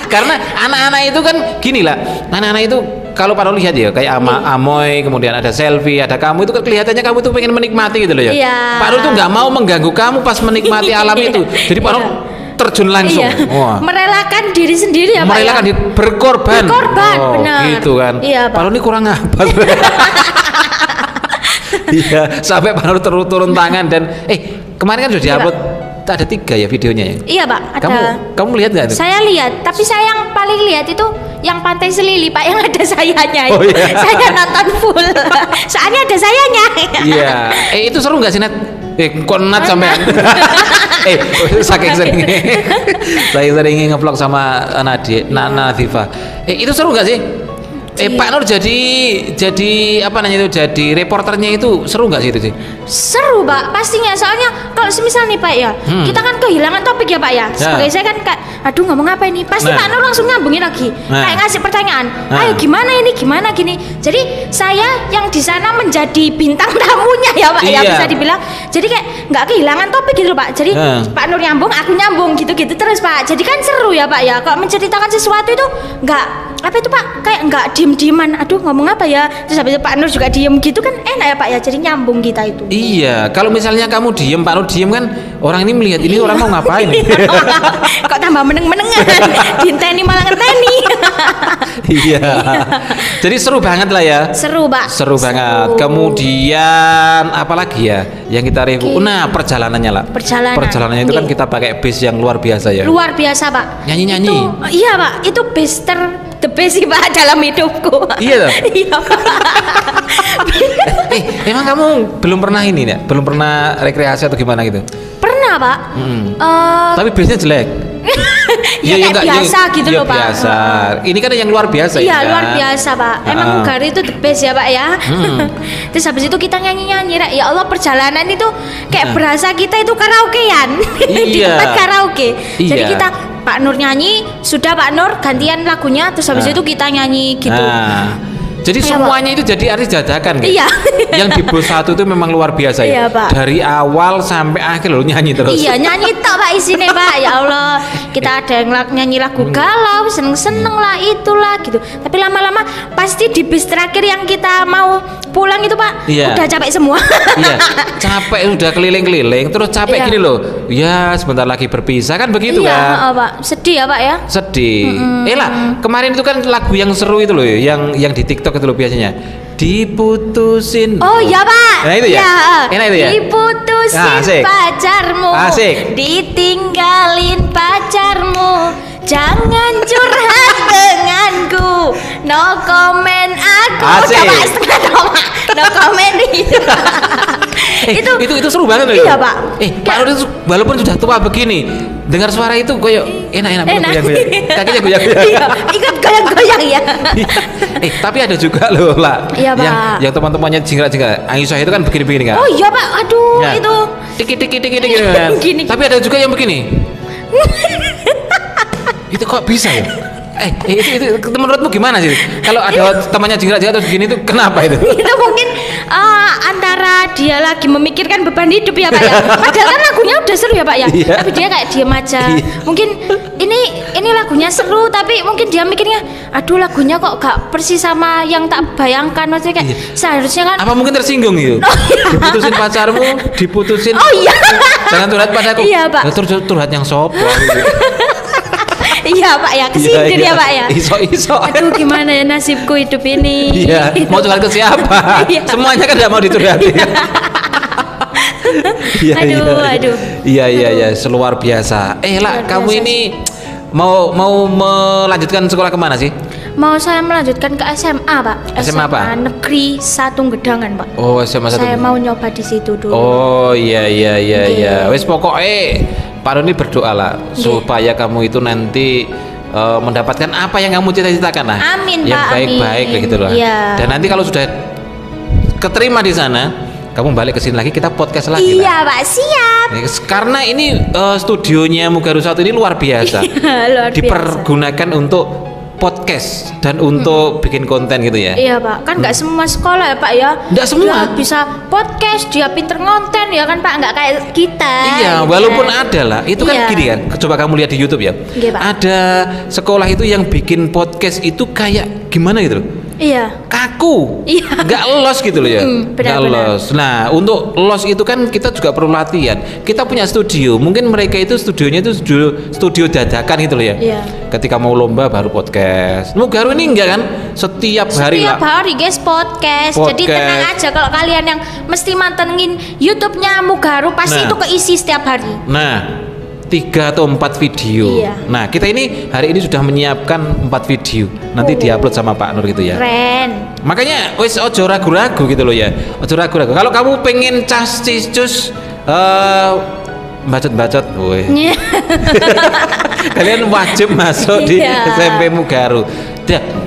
Karena anak-anak itu kan gini lah, anak-anak itu kalau Pak Nur lihat ya kayak Amoy, kemudian ada selfie, ada kamu itu kan kelihatannya kamu tuh pengen menikmati gitu loh ya. Iya. Pak Nur tuh nggak mau mengganggu kamu pas menikmati alam itu. Jadi Pak Nur terjun langsung. Iya. Wah. Merelakan diri sendiri ya Pak. Merelakan ya? diri, berkorban. Berkorban, Oh, benar. gitu kan. Iya, Pak. Pak Nur ini kurang apa? Iya, sampai Pak Nur turun tangan dan kemarin kan sudah diupload ada 3 ya videonya ya. Iya Pak, ada. Kamu lihat nggak tuh? Saya lihat, tapi saya yang paling lihat itu yang Pantai Selili Pak, yang ada sayanya. Oh, iya. Saya nonton full. Soalnya ada sayanya. Iya. Itu seru nggak sih Nat? Kok Nat sampean? Saking seringnya ngevlog sama Nadifa. Itu seru nggak sih? Pak Nur jadi apa namanya itu, jadi reporternya itu seru nggak sih itu sih? Seru Pak, pastinya. Soalnya kalau semisal nih Pak ya, kita kan kehilangan topik ya Pak ya. Sebagai saya kan kayak, aduh ngomong apa ini? Pasti Pak Nur langsung nyambungin lagi, kayak ngasih pertanyaan. Ayo gimana ini, gimana gini. Jadi saya yang di sana menjadi bintang tamunya ya Pak ya, bisa dibilang. Jadi kayak nggak kehilangan topik gitu Pak. Jadi Pak Nur nyambung, aku nyambung gitu-gitu terus Pak. Jadi kan seru ya Pak ya. Kalau menceritakan sesuatu itu nggak apa itu Pak, kayak nggak diem-dieman, aduh ngomong apa ya, terus habis itu Pak Nur juga diem gitu kan enak ya Pak ya, jadi nyambung kita itu. Iya, kalau misalnya kamu diem, Pak Nur diem kan orang ini melihat ini orang mau ngapain. Kok tambah meneng-menengan, dinteni malah ngeteni. Iya, jadi seru banget lah ya. Seru Pak, seru banget. Kemudian apalagi ya yang kita review? Nah, perjalanannya lah. Perjalanannya itu kan kita pakai base yang luar biasa ya. Luar biasa Pak. Nyanyi-nyanyi. Iya Pak, itu base the best sih Pak dalam hidupku. Iya loh. Iya Pak. Emang kamu belum pernah ini ya? Belum pernah rekreasi atau gimana gitu? Pernah Pak. Tapi biasanya jelek. Ya kayak biasa gitu loh Pak. Biasa. Ini kan yang luar biasa. Iya luar biasa Pak. Emang Mugaru itu the best ya Pak ya. Terus habis itu kita nyanyi-nyanyi. Ya Allah, perjalanan itu kayak berasa kita itu karaokean. Di tempat karaoke. Jadi kita Pak Nur nyanyi, sudah Pak Nur gantian lagunya, terus habis itu kita nyanyi gitu. Jadi semuanya itu jadi artis dadakan kan? Iya. Yang di bos 1 itu memang luar biasa ya. Iya, Pak. Dari awal sampai akhir lo nyanyi terus. Iya, nyanyi tak Pak isinya Pak. Ya Allah, kita ada yang nyanyi lagu galau, seneng-seneng lah itulah gitu. Tapi lama-lama pasti di bis terakhir yang kita mau pulang itu Pak, udah capek semua. Iya, capek udah keliling-keliling, terus capek gini loh. Ya sebentar lagi berpisah kan begitu kan? Iya, Pak. Sedih ya Pak ya. Sedih. Lah kemarin itu kan lagu yang seru itu loh, yang di TikTok itu loh biasanya. Diputusin. Oh iya Pak. Nah itu ya. Enak itu ya. Diputusin pacarmu. Asik. Ditinggalin pacarmu. Jangan curhat denganku. No comment aku. Asik. No comment itu. Itu seru banget loh. Iya Pak. Pak Nur itu walaupun sudah tua begini, dengar suara itu kayak enak. Goyang-goyang. Kakinya goyang-goyang. Iya, ikut goyang-goyang ya. Tapi ada juga loh lah. Iya Pak. Yang teman-temannya jingkrak-jingkrak. Aisyah itu kan begini-begini kan. Oh iya Pak. Aduh itu. Tik kan. Gini. Tapi ada juga yang begini. Itu kok bisa ya? Itu menurutmu gimana sih? Kalau ada temannya jingkrak-jingkrak terus gini itu kenapa itu? Itu mungkin antara dia lagi memikirkan beban hidup ya Pak ya. Padahal kan lagunya udah seru ya Pak ya. Tapi dia kayak diem aja. Mungkin ini lagunya seru tapi mungkin dia mikirnya, aduh lagunya kok gak persis sama yang tak bayangkan. Maksudnya kayak seharusnya kan. Apa mungkin tersinggung gitu? Diputusin pacarmu, diputusin. Oh iya. Jangan curhat padaku. Iya Pak. Curhat yang sopo. Iya Pak ya, kesindir ya Pak ya. Iso. Aduh gimana ya nasibku hidup ini. Iya. Mau curhat ke siapa? Semuanya kan tidak mau dicurhati. Aduh. Iya, seluar biasa. Lah kamu ini mau melanjutkan sekolah kemana sih? Mau saya melanjutkan ke SMA Pak. SMA apa? Negeri 1 Gedangan Pak. Oh SMA 1. Saya mau nyoba di situ dulu. Oh iya. Wes pokoknya Pak Nur ini berdoa lah supaya kamu itu nanti mendapatkan apa yang kamu cita-citakan lah. Amin yang Pak. Baik-baik gitu loh. Iya. Dan nanti kalau sudah keterima di sana, kamu balik ke sini lagi, kita podcast lagi. Iya Pak, siap. Karena ini studionya Mugaru 1 ini luar biasa. Luar biasa. Dipergunakan untuk podcast dan untuk bikin konten gitu ya. Iya Pak, kan nggak semua sekolah ya Pak ya. Nggak semua. Dia bisa podcast, dia pinter ngonten ya kan Pak, nggak kayak kita. Iya, walaupun ada lah. Itu kan gini kan. Coba kamu lihat di YouTube ya. Iya, Pak. Ada sekolah itu yang bikin podcast itu kayak gimana gitu loh. Iya. Kaku. Iya. Nggak los gitu loh ya. Nggak benar. los. Nah, untuk los itu kan kita juga perlu latihan. Kita punya studio. Mungkin mereka itu studionya itu studio dadakan gitu loh ya. Iya. Ketika mau lomba baru podcast. Mugaru ini enggak kan? Setiap hari lah. Setiap hari guys podcast. Jadi tenang aja kalau kalian yang mesti mantengin YouTube-nya Mugaru pasti itu keisi setiap hari. Nah, 3 atau 4 video. Iya. Nah, kita ini hari ini sudah menyiapkan 4 video. Nanti diupload sama Pak Nur gitu ya. Keren. Makanya wis ojo ragu-ragu gitu loh ya. Ojo ragu-ragu. Kalau kamu pengen cus bacot-bacot, woi. Kalian wajib masuk di Iya. SMP Mugaru.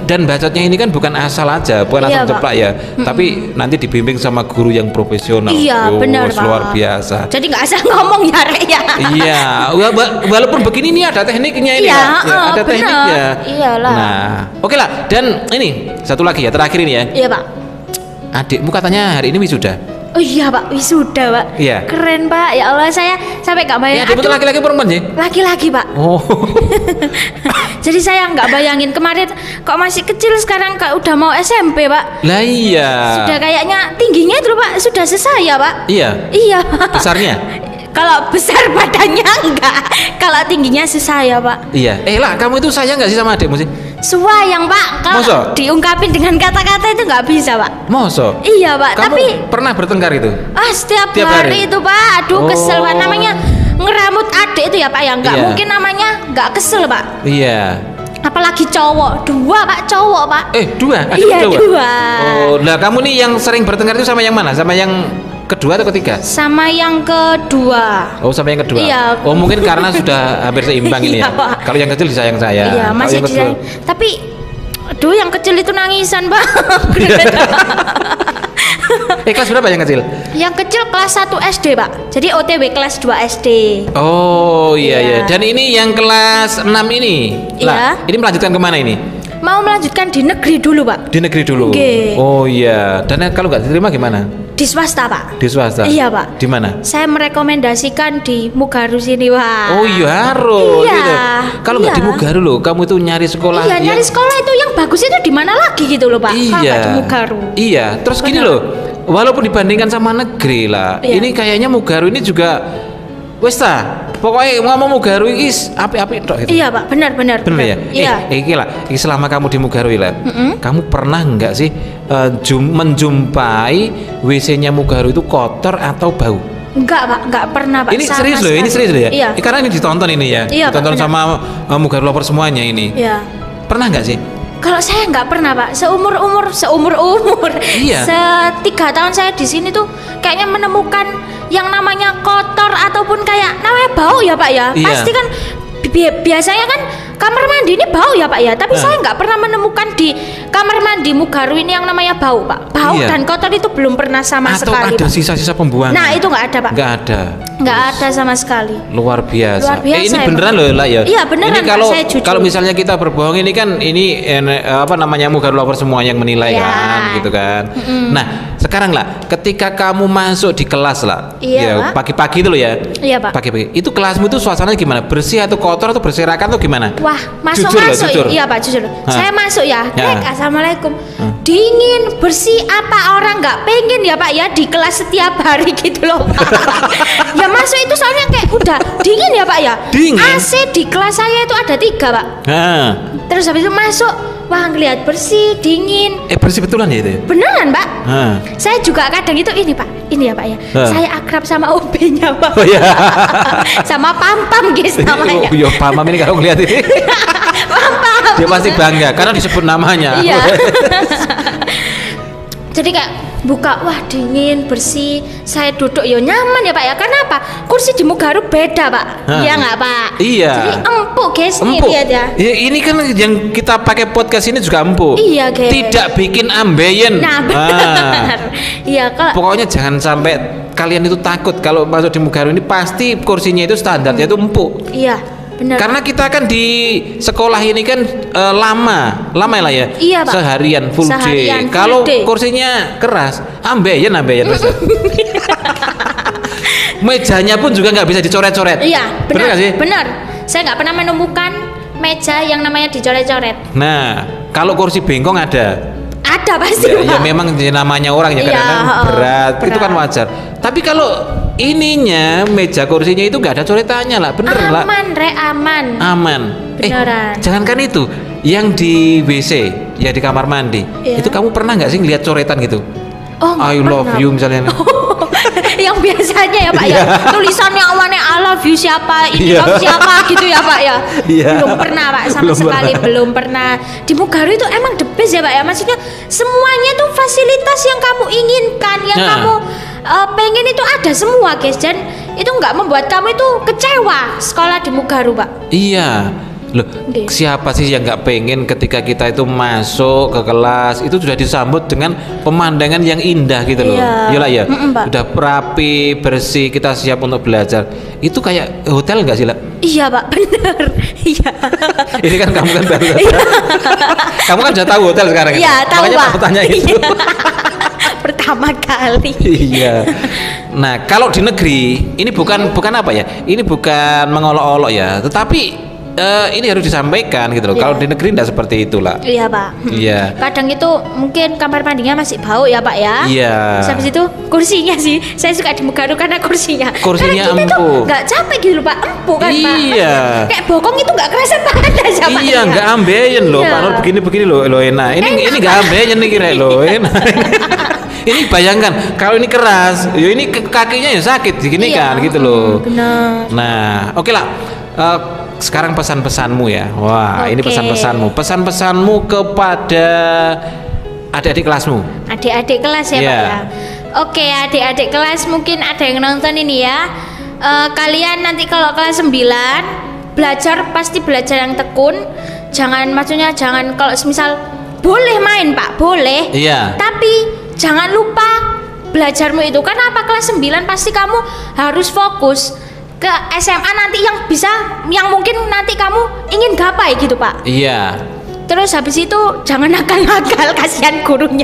Dan bacotnya ini kan bukan asal aja, bukan Iya, asal Pak. ceplak ya, tapi nanti dibimbing sama guru yang profesional. Iya, benar, Pak. Luar biasa. Jadi nggak asal ngomong ya, Rek ya. Iya, walaupun begini nih ada tekniknya ini Iya, Pak. Ya, ada benar. tekniknya. Iyalah. Nah, oke lah. Dan ini satu lagi ya, terakhir ini ya. Iya, Pak. Adikmu katanya hari ini wisuda. Oh iya, Pak, wisuda, Pak. Iya. Keren, Pak. Ya Allah, saya sampai nggak Ya, bayangin. adikmu tuh laki-laki perempuan sih? Laki-laki, Pak. Oh. Jadi saya nggak bayangin kemarin kok masih kecil, sekarang kayak udah mau SMP, Pak. Lah iya. Sudah kayaknya tingginya itu loh, Pak, sudah sesaya, Pak. Iya. Iya, Pak. Besarnya? Kalau besar badannya enggak, kalau tingginya sesaya, Pak. Iya. Lah, kamu itu sayang nggak sih sama adikmu sih? Suayang, Pak. Kalau Masa? diungkapin dengan kata-kata itu nggak bisa, Pak. Masa? Iya, Pak. Kamu Tapi pernah bertengkar itu? setiap Tiap hari? hari itu, Pak. Aduh, kesel, Pak. Oh. Namanya ngeramut adik itu ya, Pak. Ya nggak Iya. mungkin namanya nggak kesel, Pak. Iya. Apalagi cowok, 2, Pak, cowok, Pak. 2? Iya, 2. Oh, lah kamu nih yang sering bertengkar itu sama yang mana? Sama yang kedua atau ketiga? Sama yang kedua. Oh, sama yang kedua. Iya. Oh, mungkin karena sudah hampir seimbang ini ya. Iya, Pak. Kalau yang kecil disayang saya. Iya, Kalau masih yang kedua- disayang. Tapi aduh, yang kecil itu nangisan, Pak. kelas berapa yang kecil? Yang kecil kelas 1 SD, Pak. Jadi OTW kelas 2 SD. Oh, iya Iya. iya. Dan ini yang kelas 6 ini. Lah, Iya. ini melanjutkan kemana ini? Mau melanjutkan di negeri dulu, Pak. Di negeri dulu. Oke. Oh iya. Dan kalau nggak diterima gimana? Di swasta, Pak. Di swasta. Iya, Pak. Di mana? Saya merekomendasikan di Mugaru sini, Pak. Oh iya harus. Iya. Gitu. Kalau nggak Iya. di Mugaru loh, kamu itu nyari sekolah. Iya, nyari sekolah itu yang bagus itu di mana lagi gitu loh, Pak. Kalau Iya. nggak di Mugaru. Iya. Terus gini Benar. loh, walaupun dibandingkan sama negeri lah, Iya. ini kayaknya Mugaru ini juga, wes ta. Pokoknya ngomong Mugaru ini api-api tok gitu. Iya, Pak. Benar. Bener ya? Iya. Iki lah, iki selama kamu di Mugaru lah, kamu pernah nggak sih menjumpai WC-nya Mugaru itu kotor atau bau? Enggak, Pak. Enggak pernah, Pak. Ini Sama serius loh, ini sekali. serius loh ya? Iya. Karena ini ditonton ini ya, Iya, Pak, ditonton benar. sama Mugaru lover semuanya ini. Iya. Pernah nggak sih? Kalau saya nggak pernah, Pak. Seumur umur. Iya. 3 tahun saya di sini tuh kayaknya menemukan yang namanya kotor ataupun kayak namanya bau ya, Pak ya. Iya. Pasti kan biasanya kan kamar mandi ini bau ya, Pak ya. Tapi Nah. saya nggak pernah menemukan di kamar mandi Mugaru ini yang namanya bau, Pak. Bau Iya. dan kotor itu belum pernah sama Atau sekali, ada Pak. sisa-sisa pembuangan? Nah, itu nggak ada, Pak. Nggak ada. Nggak ada sama sekali. Luar biasa. Luar biasa, Ini emang. beneran loh lah ya. Iya, beneran, Ini Pak, kalau saya jujur. kalau misalnya kita berbohong ini kan ini apa namanya Mugaru lover semua yang menilai Iya. kan, gitu kan. Nah, sekarang lah, ketika kamu masuk di kelas lah, Iya, ya, Pak. pagi-pagi itu loh ya. Iya, Pak. Pagi-pagi. Itu kelasmu itu suasananya gimana? Bersih atau kotor atau berserakan atau gimana? Wah, masuk Jujur loh, masuk. jujur. Iya, Pak, jujur. Hah. Saya masuk ya. Ya. Cek, assalamualaikum. Dingin, bersih, apa orang nggak pengen ya, Pak ya di kelas setiap hari gitu loh, Pak. Ya masuk itu soalnya kayak udah dingin ya, Pak ya. Dingin? AC di kelas saya itu ada 3, Pak. Nah, Terus habis itu masuk, wah ngelihat bersih, dingin. bersih betulan ya itu ya? Beneran, Pak. Hah. Saya juga kadang itu ini, Pak. Ini ya, Pak ya. Hah. Saya akrab sama OB-nya, Pak. Oh iya. Sama Pam-Pam guys namanya. Oh, iya, paham ini kalau ngeliat ini. Pam-Pam. Dia pasti bangga karena disebut namanya. Iya. Jadi kayak buka, wah dingin, bersih. Saya duduk ya nyaman ya, Pak ya. Karena apa? Kursi di Mugaru beda, Pak. Hah. Iya nggak, Pak? Iya. Jadi empuk, guys. Nih Empuk. lihat ya. Ya, ini kan yang kita pakai podcast ini juga empuk. Iya, guys. Tidak bikin ambeien. Nah, benar. Iya, kalau Pokoknya jangan sampai kalian itu takut kalau masuk di Mugaru ini pasti kursinya itu standarnya itu empuk. iya, benar. Karena kita kan di sekolah ini kan lama lah ya. Iya, Pak. Seharian full Seharian, day. full Kalau day. kursinya keras, ambeien terus. Mejanya pun juga nggak bisa dicoret-coret. Iya, Bener benar. nggak sih? Benar. Saya nggak pernah menemukan meja yang namanya dicoret-coret. Nah, kalau kursi bengkong ada. Ada pasti, Ya, Pak. ya memang namanya orang ya Iya, kadang-kadang berat, itu kan berat. wajar. Tapi kalau ininya meja kursinya itu nggak ada coretannya lah, bener lah. Aman, aman. Aman. Beneran. Jangankan itu, yang di WC, ya di kamar mandi, Iya. itu kamu pernah nggak sih ngeliat coretan gitu? Oh, nggak I love pernah. you misalnya. yang biasanya ya Pak ya. Tulisannya awannya I love you siapa, ini kamu siapa gitu ya Pak ya. Belum pernah Pak, sama sekali belum pernah. Di Mugaru itu emang the best ya Pak ya. Maksudnya semuanya tuh fasilitas yang kamu inginkan, yang kamu pengen itu ada semua guys. Dan itu nggak membuat kamu itu kecewa sekolah di Mugaru Pak. Iya. Loh, siapa sih yang nggak pengen ketika kita itu masuk ke kelas itu sudah disambut dengan pemandangan yang indah gitu loh. Iyalah ya. Udah rapi, bersih, kita siap untuk belajar. Itu kayak hotel nggak sih, lah? Iya Pak, bener. Iya. Ini kan kamu kan baru. Kamu kan sudah tahu hotel sekarang. Iya, tahu Makanya Pak. aku tanya itu. Pertama kali. Iya. Nah, kalau di negeri ini bukan apa ya? Ini bukan mengolok-olok ya, tetapi ini harus disampaikan gitu loh. Kalau di negeri tidak seperti itulah. Iya Pak. Iya. Kadang itu mungkin kamar mandinya masih bau ya Pak ya. Iya. Terus habis itu kursinya sih, saya suka di Mugaru karena kursinya. Kursinya karena kita empuk. tuh nggak capek gitu loh Pak, empuk kan Pak. Iya. Kayak bokong itu nggak kerasa panas ya Pak. Iya, nggak ambeien loh, Iya. Pak Nur begini loh enak. Ini nggak ambeien nih kira loh enak. Ini bayangkan kalau ini keras, ya ini kakinya ya sakit gini kan gitu loh. Benar. Nah, oke lah. Sekarang pesan-pesanmu ya. Wah, ini Oke. pesan-pesanmu. Pesan-pesanmu kepada adik-adik kelasmu. Adik-adik kelas ya Iya. Pak ya. Oke, adik-adik kelas mungkin ada yang nonton ini ya. Kalian nanti kalau kelas 9 belajar pasti belajar yang tekun. Maksudnya jangan kalau misal boleh main Pak, boleh. Iya. Tapi jangan lupa belajarmu itu. Karena apa, kelas 9 pasti kamu harus fokus ke SMA nanti yang mungkin nanti kamu ingin gapai gitu Pak. Iya. Terus habis itu jangan nakal-nakal, kasihan gurunya.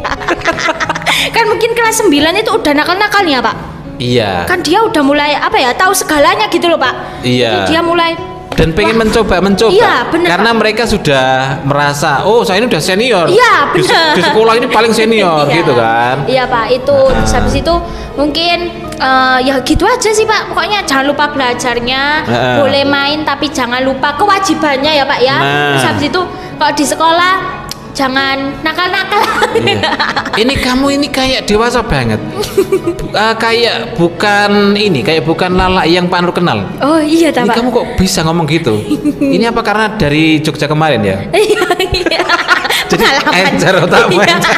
Kan mungkin kelas 9 itu udah nakal-nakalnya Pak. Iya. Kan dia udah mulai tahu segalanya gitu loh Pak. Iya. Jadi dia mulai Dan pengen mencoba. Iya, bener, Karena Pak. mereka sudah merasa, oh saya ini udah senior. Iya, Di bener. sekolah ini paling senior Iya. gitu kan. Iya Pak, itu terus habis itu mungkin ya gitu aja sih Pak. Pokoknya jangan lupa belajarnya, boleh main tapi jangan lupa kewajibannya ya Pak ya. Nah. Terus habis itu kalau di sekolah jangan nakal-nakal. Iya. Ini kamu ini kayak dewasa banget. Kayak bukan Lala yang Pak Nur kenal. Oh iya Ini Pak. kamu kok bisa ngomong gitu? Ini apa karena dari Jogja kemarin ya? Iya, iya. Jadi Pengalaman. encer otak Iya. encer.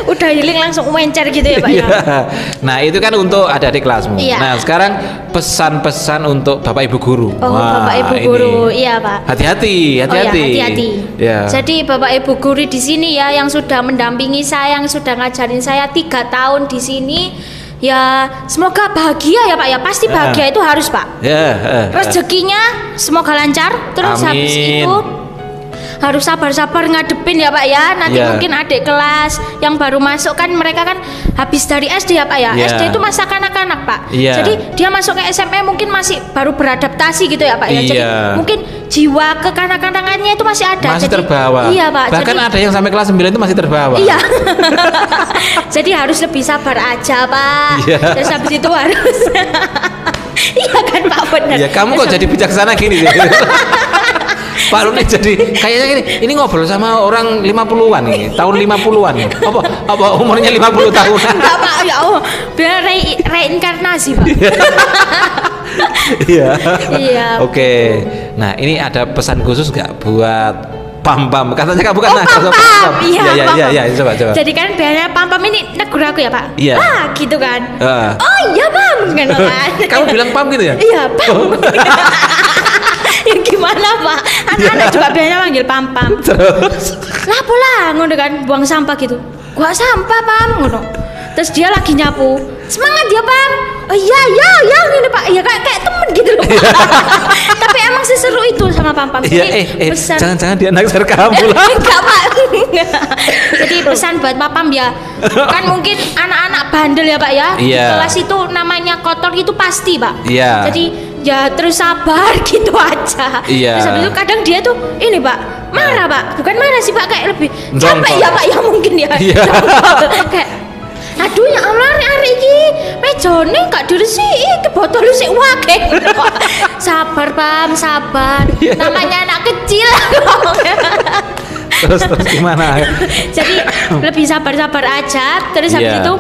Udah healing langsung mencer gitu ya Pak ya. Iya. Nah itu kan untuk adik-adik kelasmu. Iya. Nah sekarang pesan-pesan untuk Bapak Ibu guru. Oh, Bapak Ibu ini. guru, iya Pak. Hati-hati, Oh ya, hati-hati. Ya. Jadi Bapak Ibu guru di sini ya yang sudah mendampingi saya, yang sudah ngajarin saya 3 tahun di sini, ya semoga bahagia ya Pak ya. Pasti bahagia itu harus Pak. Ya. Rezekinya semoga lancar. Terus habis Amin. itu harus sabar-sabar ngadepin ya Pak ya. Nanti Ya. mungkin adik kelas yang baru masuk kan mereka kan habis dari SD ya Pak ya. Ya. SD itu masa kanak-kanak Pak. Ya. Jadi dia masuk ke SMP mungkin masih baru beradaptasi gitu ya Pak ya. Jadi Iya. mungkin jiwa kekanak-kanakannya itu masih ada. Masih Jadi, terbawa. Iya Pak. Bahkan Jadi, ada yang sampai kelas 9 itu masih terbawa. iya. Jadi harus lebih sabar aja Pak. Iya. Terus habis itu harus iya kan Pak, benar. Iya, kamu kok jadi bijaksana gini sih? Pak Nur nih jadi kayaknya gini, ini ngobrol sama orang 50-an nih, tahun 50-an nih. Apa umurnya 50 tahun? Enggak Pak, ya Allah. Biar reinkarnasi Pak. Iya. Iya. Oke. Nah, ini ada pesan khusus nggak buat Pam-pam? Katanya kamu kan Pam-pam. Iya, Pam-pam. Iya, coba. Jadi kan biasanya Pam-pam ini negur aku ya Pak. Iya. Gitu kan. Heeh. Oh iya Pam kan. Kamu bilang Pam gitu ya? Iya Pam. Ya gimana Pak? Anak-anak juga biasanya manggil Pam-pam. Terus Lapo lah ngono kan, buang sampah gitu. Gua sampah Pam ngono. Terus dia lagi nyapu. Semangat ya Pam. Oh iya ini Pak. Ya kayak temen gitu loh Pak. Tapi emang seseru itu sama Pam-pam. iya, Jadi pesan jangan-jangan dia naksir kamu lah. enggak Pak. Jadi pesan buat Papam ya. Kan mungkin anak-anak bandel ya Pak ya. Di Iya. kelas itu namanya kotor itu pasti Pak. Iya. Jadi ya terus sabar gitu aja. Iya. Terus habis itu kadang dia tuh ini Pak, marah Pak. Bukan marah sih Pak, kayak lebih capek Jongkok. ya Pak ya mungkin ya. Iya. Jongkok. Kayak aduh ya Allah hari ini mejone gak diresiki ke botol sik wake. Sabar Pam, sabar. Iya. Namanya anak kecil. Terus gimana? Jadi lebih sabar-sabar aja. Terus habis Iya. itu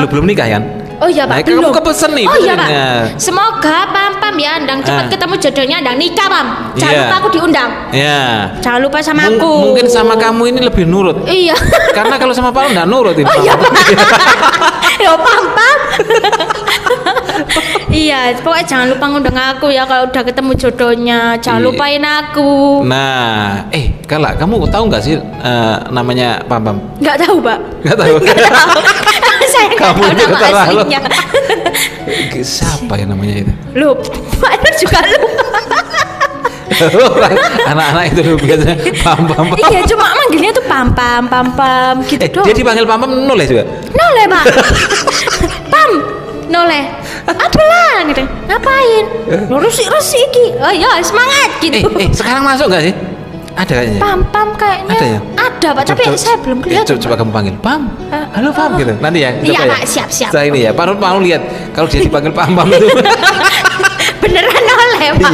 Belum nikah kan? Oh iya Pak, Nah, kamu belum. kepesen nih, Oh iya Pak. pesennya. Semoga Pam ya ndang cepat Ah. ketemu jodohnya, ndang nikah Pam. Jangan Iya. lupa aku diundang. Ya. Jangan lupa sama aku. Mungkin sama kamu ini lebih nurut. Iya. Karena kalau sama Pam enggak nurut ini. Oh iya Pak. Ya Pam. Iya, pokoknya jangan lupa ngundang aku ya kalau udah ketemu jodohnya. Jangan Iya. lupain aku. Nah, Kala, kamu tahu nggak sih namanya Pam? Nggak tahu Pak. Nggak tahu. Saya nggak Kamu tahu juga nama terlalu. aslinya. Siapa ya namanya itu? Lupa, itu juga lupa. Anak-anak itu dulu biasanya Pam. Iya, cuma manggilnya tuh Pam gitu doang. Dia dipanggil Pam nulis juga. Noleh Pak. Pam, noleh. Apalah gitu. Ngapain? Rusi iki. Oh iya, semangat gitu. Sekarang masuk nggak sih? Ada kayaknya. Pam kayaknya. Ada ya? Ada Pak, tapi saya belum kelihatan. Coba kamu panggil Pam. Halo Pam gitu. Nanti ya. Iya, coba ya. Pak, siap. Setelah ini ya. Pak mau lihat kalau dia dipanggil Pam itu. Beneran noleh Pak.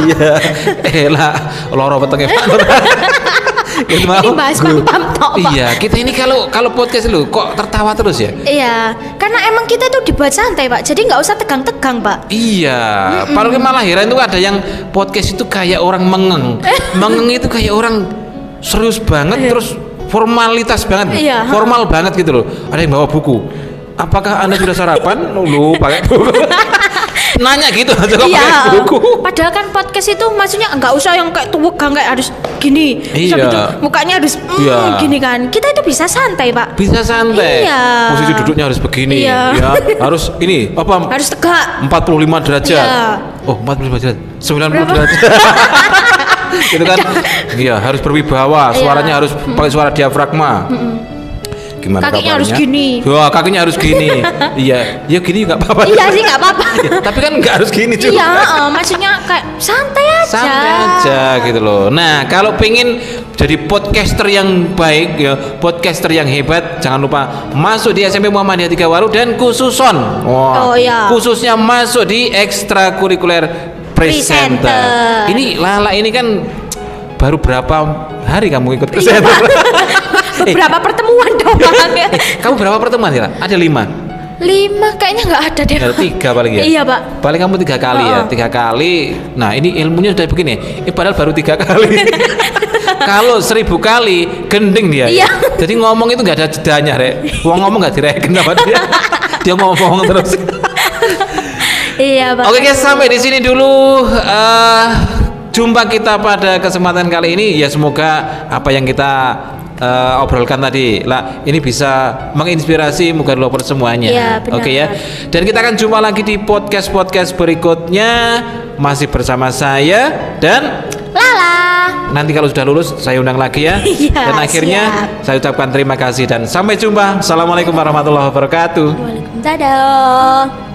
Iya. Lah, loro wetenge Pak. Itu mau. Ini bahas Pam tok Pak. Iya, kita ini kalau podcast lu kok tertawa terus ya? Iya, karena emang kita tuh dibuat santai Pak, jadi nggak usah tegang-tegang Pak. Iya, padahal malah heran itu ada yang podcast itu kayak orang mengeng. Mengeng itu kayak orang serius banget terus formalitas banget. Iya. Formal banget gitu loh. Ada yang bawa buku. Apakah Anda sudah sarapan? Lu pakai buku. Nanya gitu aja kok pakai buku. Padahal kan podcast itu maksudnya nggak usah yang kayak tuwegang kayak harus gini. Terus Iya. habis itu mukanya harus Iya. gini kan. Kita itu bisa santai Pak. Bisa santai. Iya. Posisi duduknya harus begini Iya. ya. Harus ini apa? Harus tegak. 45 derajat. Iya. Oh, 45 derajat. 90 derajat. Gitu kan. Iya, harus berwibawa. Suaranya harus pakai suara diafragma. Gimana Kakinya harus kabarnya? gini. Wah, kakinya harus gini. Iya, ya gini nggak apa-apa. Iya sih nggak apa-apa. Ya, tapi kan nggak harus gini juga. Iya, maksudnya kayak santai aja. Santai aja gitu loh. Nah, kalau pengen jadi podcaster yang baik ya, podcaster yang hebat, jangan lupa masuk di SMP Muhammadiyah 3 Waru dan khususon. Wah, Oh, iya. khususnya masuk di ekstrakurikuler presenter. Ini Lala ini kan baru berapa hari kamu ikut presenter? Beberapa pertemuan doang. Kamu berapa pertemuan ya? Ada 5. 5 kayaknya nggak ada deh. Ada 3 paling ya? Iya Pak. Paling kamu 3 kali ya, 3 kali. Nah ini ilmunya sudah begini. Padahal baru 3 kali. Kalau 1000 kali gending dia. Iya. Jadi ngomong itu nggak ada jedanya, Rek. Wong ngomong nggak direken sama dia. Dia ngomong terus. Iya Pak. Oke guys, sampai di sini dulu. Jumpa kita pada kesempatan kali ini. Ya semoga apa yang kita obrolkan tadi lah ini bisa menginspirasi muka developer semuanya. Iya, benar. Oke ya. Dan kita akan jumpa lagi di podcast berikutnya masih bersama saya dan Lala. nanti kalau sudah lulus saya undang lagi ya. Iya, Dan akhirnya saya ucapkan terima kasih dan sampai jumpa. Assalamualaikum warahmatullahi wabarakatuh. Waalaikumsalam.